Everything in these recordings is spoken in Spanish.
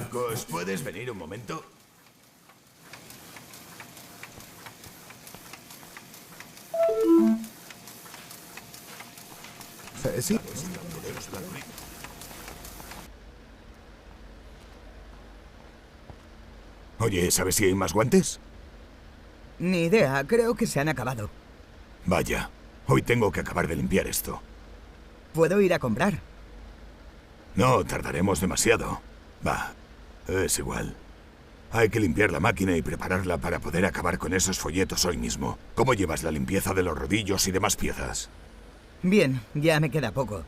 Marcos, ¿puedes venir un momento? Sí. Oye, ¿sabes si hay más guantes? Ni idea, creo que se han acabado. Vaya, hoy tengo que acabar de limpiar esto. ¿Puedo ir a comprar? No, tardaremos demasiado. Va, es igual. Hay que limpiar la máquina y prepararla para poder acabar con esos folletos hoy mismo. ¿Cómo llevas la limpieza de los rodillos y demás piezas? Bien, ya me queda poco.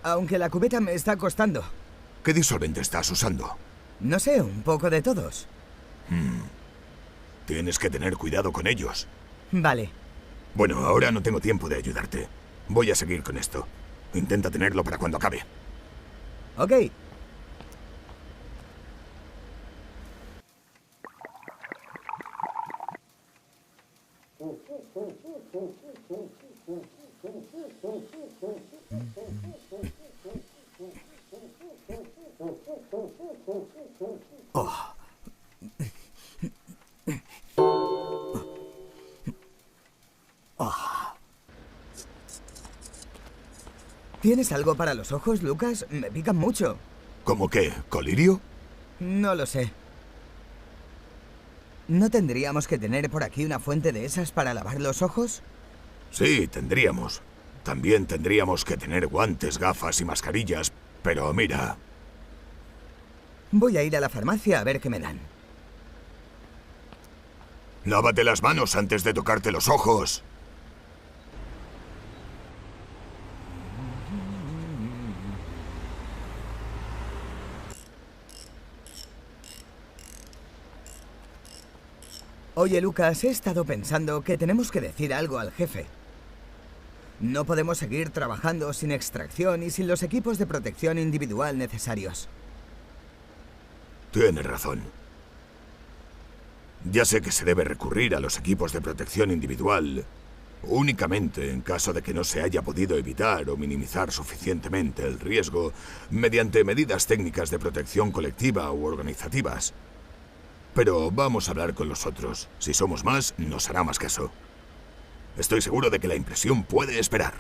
Aunque la cubeta me está costando. ¿Qué disolvente estás usando? No sé, un poco de todos. Tienes que tener cuidado con ellos. Vale. Bueno, ahora no tengo tiempo de ayudarte. Voy a seguir con esto. Intenta tenerlo para cuando acabe. Ok. ¿Tienes algo para los ojos, Lucas? Me pican mucho. ¿Cómo qué? ¿Colirio? No lo sé. ¿No tendríamos que tener por aquí una fuente de esas para lavar los ojos? Sí, tendríamos. También tendríamos que tener guantes, gafas y mascarillas. Pero mira... Voy a ir a la farmacia a ver qué me dan. Lávate las manos antes de tocarte los ojos. Oye, Lucas, he estado pensando que tenemos que decir algo al jefe. No podemos seguir trabajando sin extracción y sin los equipos de protección individual necesarios. Tienes razón. Ya sé que se debe recurrir a los equipos de protección individual únicamente en caso de que no se haya podido evitar o minimizar suficientemente el riesgo mediante medidas técnicas de protección colectiva u organizativas. Pero vamos a hablar con los otros. Si somos más, nos hará más caso. Estoy seguro de que la impresión puede esperar.